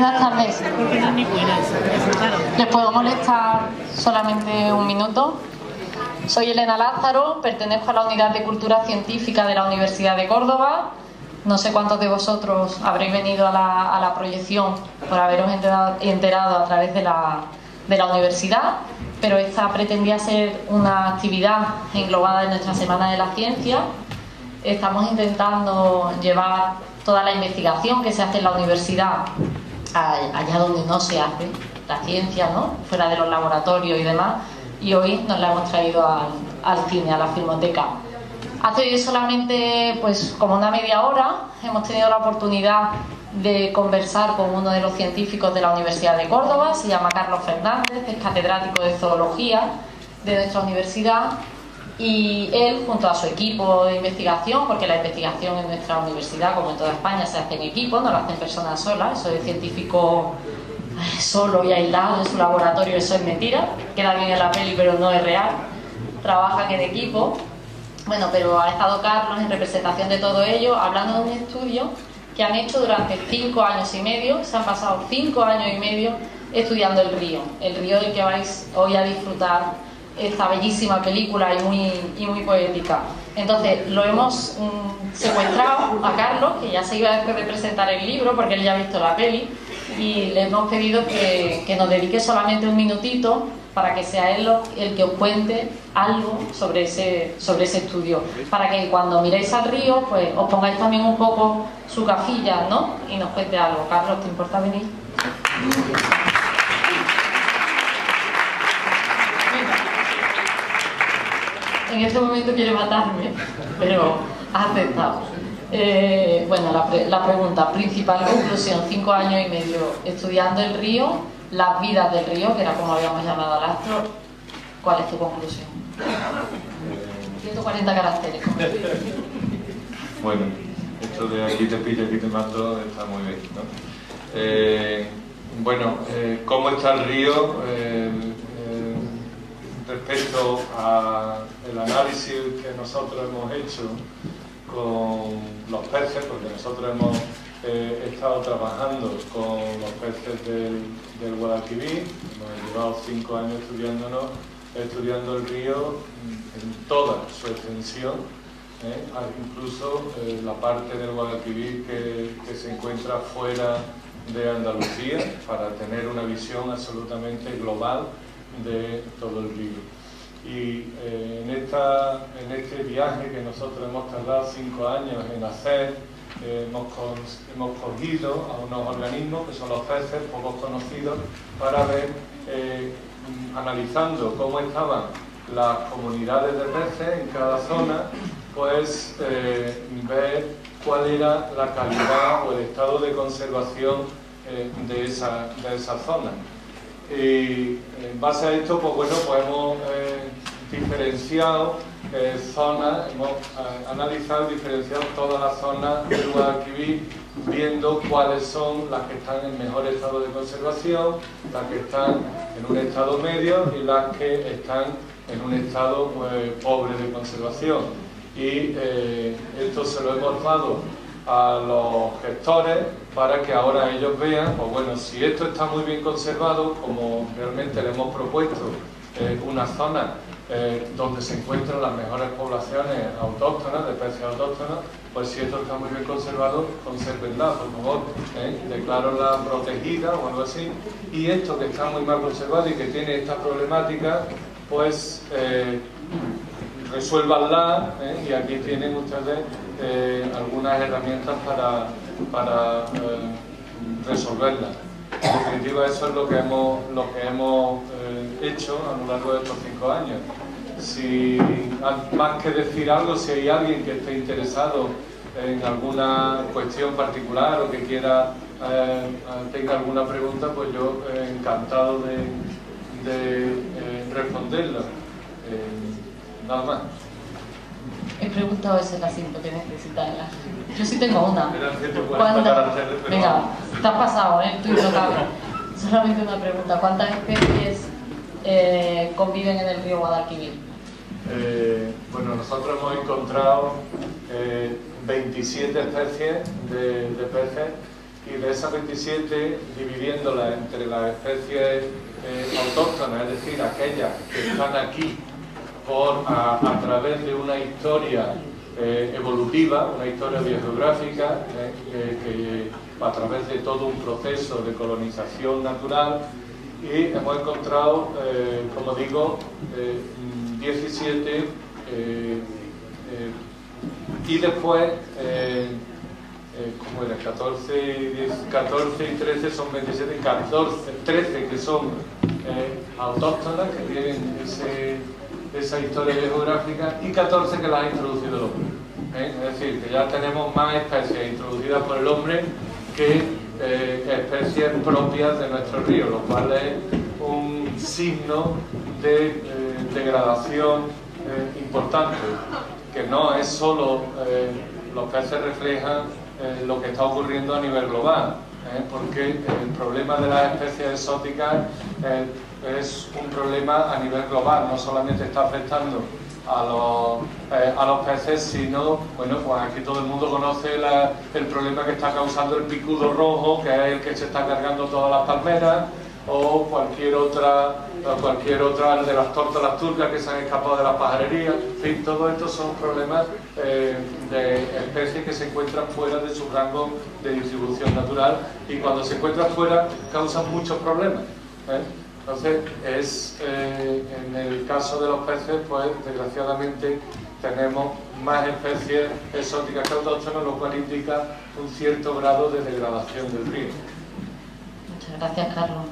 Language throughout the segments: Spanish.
Buenas tardes. ¿Les puedo molestar solamente un minuto? Soy Elena Lázaro, pertenezco a la Unidad de Cultura Científica de la Universidad de Córdoba. No sé cuántos de vosotros habréis venido a la proyección por haberos enterado a través de la universidad, pero esta pretendía ser una actividad englobada en nuestra Semana de la Ciencia. Estamos intentando llevar toda la investigación que se hace en la universidad allá donde no se hace la ciencia, ¿no? Fuera de los laboratorios y demás, y hoy nos la hemos traído al cine, a la Filmoteca. Hace solamente pues como una media hora hemos tenido la oportunidad de conversar con uno de los científicos de la Universidad de Córdoba. Se llama Carlos Fernández, es catedrático de zoología de nuestra universidad, y él, junto a su equipo de investigación, porque la investigación en nuestra universidad, como en toda España, se hace en equipo, no lo hacen personas solas. Eso de científico solo y aislado en su laboratorio, eso es mentira. Queda bien en la peli, pero no es real. Trabajan en equipo. Bueno, pero ha estado Carlos en representación de todo ello, hablando de un estudio que han hecho durante 5 años y medio. Se han pasado 5 años y medio estudiando el río del que vais hoy a disfrutar esta bellísima película y muy poética. Entonces lo hemos secuestrado a Carlos, que ya se iba después de presentar el libro porque él ya ha visto la peli, y le hemos pedido que nos dedique solamente un minutito para que sea él el que os cuente algo sobre ese estudio, para que cuando miréis al río pues os pongáis también un poco su gafilla, ¿no? Y nos cuente algo. Carlos, ¿te importa venir? En este momento quiere matarme, pero ha aceptado. Bueno, la pregunta, principal conclusión: 5 años y medio estudiando el río, las vidas del río, que era como habíamos llamado al astro. ¿Cuál es tu conclusión? 140 caracteres. Bueno, esto de aquí te pillo, aquí te mato, está muy bien, ¿no? Bueno, ¿cómo está el río? Respecto al análisis que nosotros hemos hecho con los peces, porque nosotros hemos estado trabajando con los peces del Guadalquivir, hemos llevado 5 años estudiando el río en toda su extensión, incluso la parte del Guadalquivir que se encuentra fuera de Andalucía, para tener una visión absolutamente global de todo el río. Y en este viaje que nosotros hemos tardado 5 años en hacer, hemos cogido a unos organismos que son los peces, pocos conocidos, para ver, analizando cómo estaban las comunidades de peces en cada zona, pues ver cuál era la calidad o el estado de conservación de esa zona. Y en base a esto, pues bueno, pues hemos diferenciado zonas, hemos analizado y diferenciado todas las zonas del Guadalquivir, viendo cuáles son las que están en mejor estado de conservación, las que están en un estado medio y las que están en un estado pobre de conservación. Y esto se lo hemos dado a los gestores para que ahora ellos vean, pues bueno, si esto está muy bien conservado, como realmente le hemos propuesto una zona donde se encuentran las mejores poblaciones autóctonas, de peces autóctonos, pues si esto está muy bien conservado, consérvenla, por favor, declárenla protegida o algo así. Y esto que está muy mal conservado y que tiene esta problemática, pues resuélvanla, y aquí tienen ustedes algunas herramientas para resolverla. En definitiva, eso es lo que hemos hecho a lo largo de estos 5 años. Si más que decir algo, si hay alguien que esté interesado en alguna cuestión particular o que quiera tenga alguna pregunta, pues yo encantado de responderla. Nada más. He preguntado esa es la simple que necesitas. Yo sí tengo una. Venga, te has pasado, tú intocable. Solamente una pregunta. ¿Cuántas especies conviven en el río Guadalquivir? Bueno, nosotros hemos encontrado 27 especies de peces y de esas 27, dividiéndolas entre las especies autóctonas, es decir, aquellas que están aquí a través de una historia evolutiva, una historia biogeográfica, que a través de todo un proceso de colonización natural, y hemos encontrado, como digo, 17 y después, ¿cómo era? 14 y 13 son 27, 13 que son autóctonas, que tienen esa historia geográfica, y 14 que las ha introducido el hombre. Es decir, que ya tenemos más especies introducidas por el hombre que especies propias de nuestro río, lo cual es un signo de degradación importante, que no es solo los peces reflejan lo que está ocurriendo a nivel global, porque el problema de las especies exóticas es un problema a nivel global, no solamente está afectando a los peces, sino, bueno, pues aquí todo el mundo conoce el problema que está causando el picudo rojo, que es el que se está cargando todas las palmeras, o cualquier otra de las tórtolas turcas que se han escapado de las pajarerías. En fin, todo esto son problemas de especies que se encuentran fuera de su rango de distribución natural, y cuando se encuentran fuera causan muchos problemas. Entonces, en el caso de los peces, pues desgraciadamente tenemos más especies exóticas que autóctonas, lo cual indica un cierto grado de degradación del río. Muchas gracias, Carlos.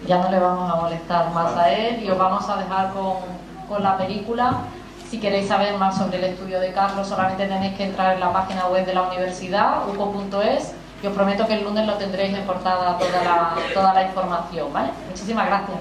Ya no le vamos a molestar más a él y os vamos a dejar con la película. Si queréis saber más sobre el estudio de Carlos, solamente tenéis que entrar en la página web de la universidad, uco.es, y os prometo que el lunes lo tendréis en portada toda la información, ¿vale? Muchísimas gracias.